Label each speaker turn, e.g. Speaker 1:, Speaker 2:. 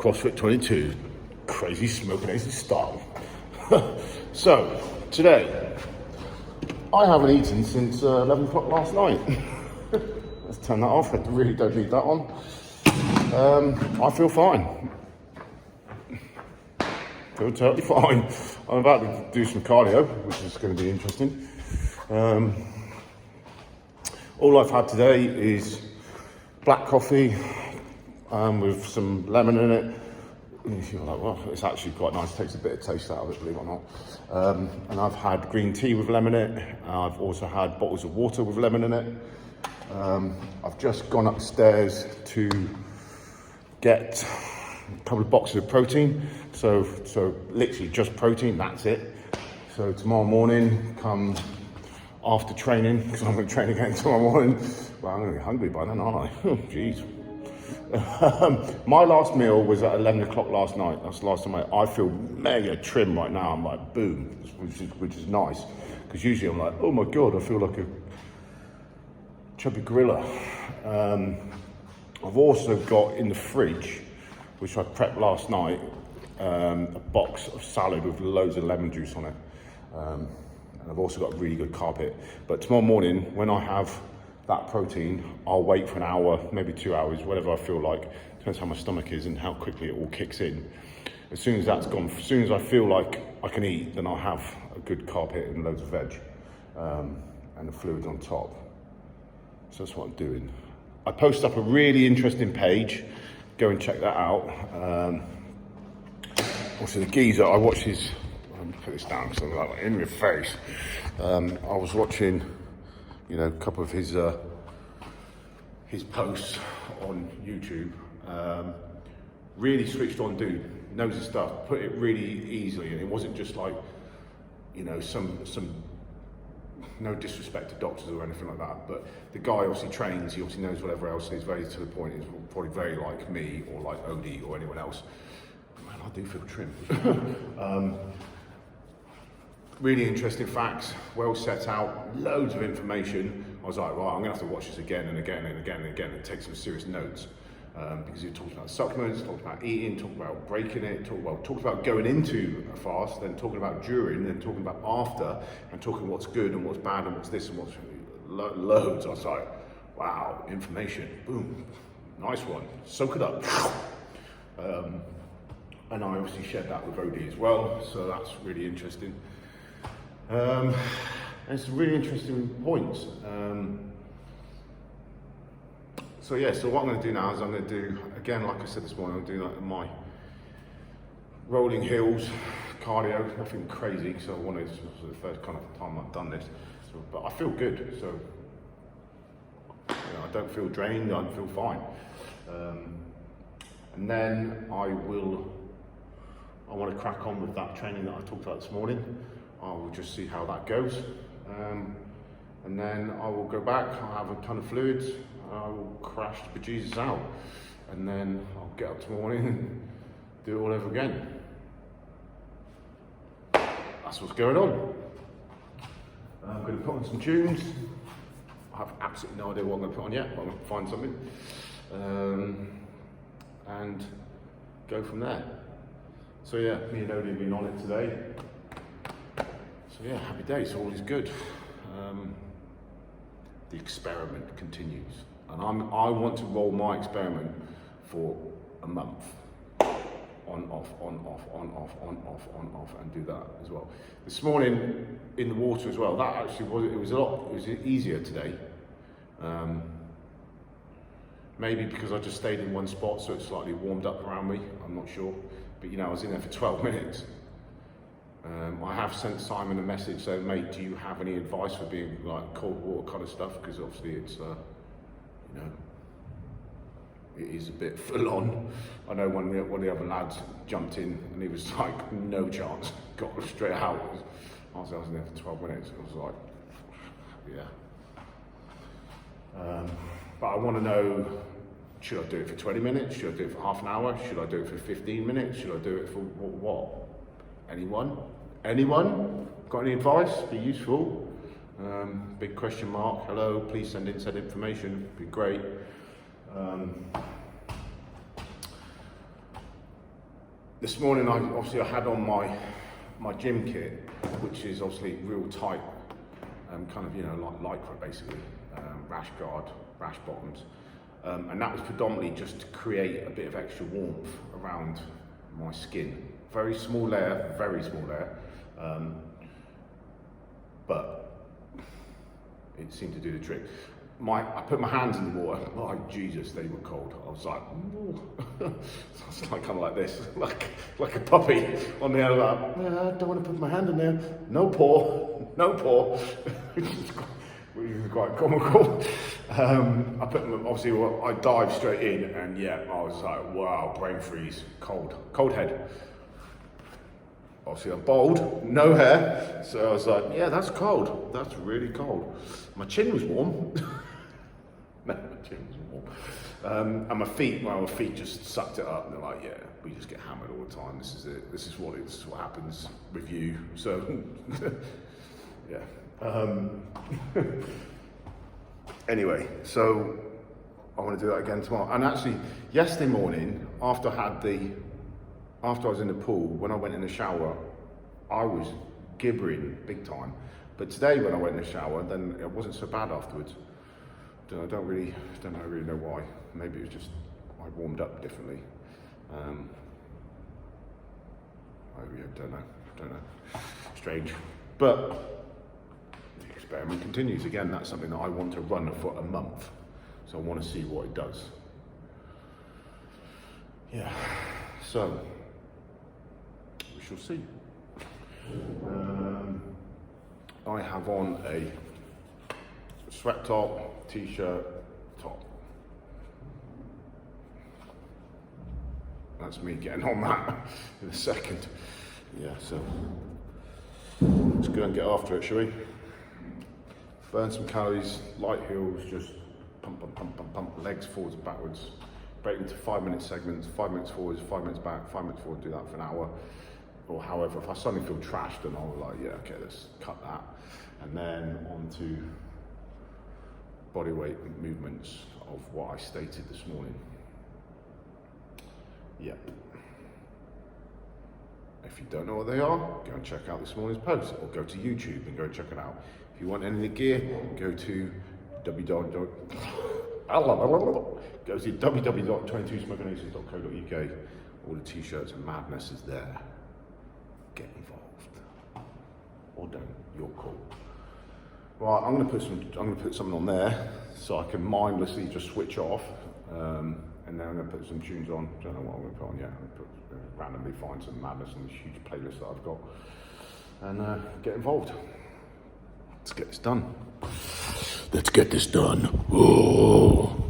Speaker 1: CrossFit 22, crazy smoking ace style. So, today, I haven't eaten since 11 o'clock last night. Let's turn that off, I really don't need that on. I feel fine. Feel totally fine. I'm about to do some cardio, which is going to be interesting. All I've had today is black coffee with some lemon in it. You're like, well, it's actually quite nice. It takes a bit of taste out of it, believe it or not. And I've had green tea with lemon in it. I've also had bottles of water with lemon in it. I've just gone upstairs to get a couple of boxes of protein. So literally just protein, that's it. So tomorrow morning, come after training, because I'm going to train again tomorrow morning. Well, I'm going to be hungry by then, aren't I? Oh, jeez. My last meal was at 11 o'clock last night. That's the last time I feel mega trim right now. I'm like, boom, which is nice. Because usually I'm like, oh my God, I feel like a chubby gorilla. I've also got in the fridge, which I prepped last night, a box of salad with loads of lemon juice on it. And I've also got a really good carpet. But tomorrow morning, when I have that protein, I'll wait for an hour, maybe 2 hours, whatever I feel like. Depends how my stomach is and how quickly it all kicks in. As soon as that's gone, as soon as I feel like I can eat, then I'll have a good carpet and loads of veg and the fluids on top. So that's what I'm doing. I post up a really interesting page. Go and check that out. Also the geezer, I watched his, let me put this down because I'm like in your face. I was watching, you know, a couple of his posts on YouTube. Really switched on dude, knows his stuff, put it really easily, and it wasn't just like, you know, some no disrespect to doctors or anything like that, but the guy obviously trains, he obviously knows whatever else, he's very to the point, he's probably very like me or like Odie or anyone else. Man, I do feel trim. Really interesting facts, well set out, loads of information. I was like, right, I'm gonna have to watch this again and again and again and again and take some serious notes. Because he talked about supplements, talked about eating, talked about breaking it, talked about going into a fast, then talking about during, then talking about after, and talking what's good and what's bad and what's this and what's loads. I was like, wow, information, boom, nice one, soak it up. And I obviously shared that with Odie as well, so that's really interesting. And some really interesting points. So yeah, so what I'm going to do now is I'm going to do, again, like I said this morning, I'm doing like my rolling hills, cardio, nothing crazy, so I wanted, this was the first kind of time I've done this, so, but I feel good, so you know, I don't feel drained, I feel fine. And then I want to crack on with that training that I talked about this morning. I will just see how that goes. And then I will go back, I'll have a ton of fluids, I will crash the bejesus out, and then I'll get up tomorrow morning and do it all over again. That's what's going on. I'm going to put on some tunes. I have absolutely no idea what I'm going to put on yet, but I'm going to find something. And go from there. So yeah, me and Odie have been on it today. So yeah, happy days, all is good. The experiment continues, and I want to roll my experiment for a month. On, off, on, off, on, off, on, off, on, off, and do that as well. This morning in the water as well, that actually it was easier today. Maybe because I just stayed in one spot, so it slightly warmed up around me, I'm not sure. But you know, I was in there for 12 minutes. I have sent Simon a message saying, mate, do you have any advice for being like cold water kind of stuff? Because obviously it's, you know, it is a bit full on. I know one of the other lads jumped in and he was like, no chance, got straight out. I was in there for 12 minutes. I was like, yeah. But I want to know, should I do it for 20 minutes? Should I do it for half an hour? Should I do it for 15 minutes? Should I do it for what? Anyone? Anyone? Got any advice? Be useful. Big question mark. Hello, please send in said information. Be great. this morning I had on my gym kit, which is obviously real tight, kind of, you know, like lycra basically, rash guard, rash bottoms, and that was predominantly just to create a bit of extra warmth around my skin. Very small layer, but it seemed to do the trick. I put my hands in the water. Oh Jesus, they were cold. I was like, I was like kind of like this, like a puppy on the other. Like, I don't want to put my hand in there. No paw, which is quite comical. I put them, obviously, I dived straight in, and yeah, I was like, wow, brain freeze, cold head. Obviously I'm bald, no hair, so I was like, yeah, that's cold. That's really cold. My chin was warm. No, my chin was warm. And my feet just sucked it up. And they're like, yeah, we just get hammered all the time. This is it. This is what happens with you. So, yeah. Anyway, so I want to do that again tomorrow. And actually, yesterday morning, after I was in the pool, when I went in the shower, I was gibbering big time. But today when I went in the shower, then it wasn't so bad afterwards. I don't really know why. Maybe it was just I warmed up differently. I don't know. Strange. But the experiment continues. Again, that's something that I want to run for a month. So I want to see what it does. Yeah. So we shall see. I have on a sweat top, t-shirt, top. That's me getting on that in a second. Yeah, so let's go and get after it, shall we? Burn some calories, light heels, just pump, legs forwards and backwards. Break into 5-minute segments, 5 minutes forwards, 5 minutes back, 5 minutes forward, do that for an hour. Or however, if I suddenly feel trashed, then I'll like, yeah, okay, let's cut that. And then on to body weight movements of what I stated this morning. Yep. If you don't know what they are, go and check out this morning's post, or go to YouTube and go and check it out. If you want any of the gear, go to www.22smokeinaces.co.uk. All the t-shirts and madness is there. Get involved, or don't. Your call. Right, I'm going to put something on there so I can mindlessly just switch off, and then I'm going to put some tunes on. Don't know what I'm going to put on yet. I'm going to randomly find some madness in this huge playlist that I've got, and get involved. Let's get this done. Let's get this done. Oh.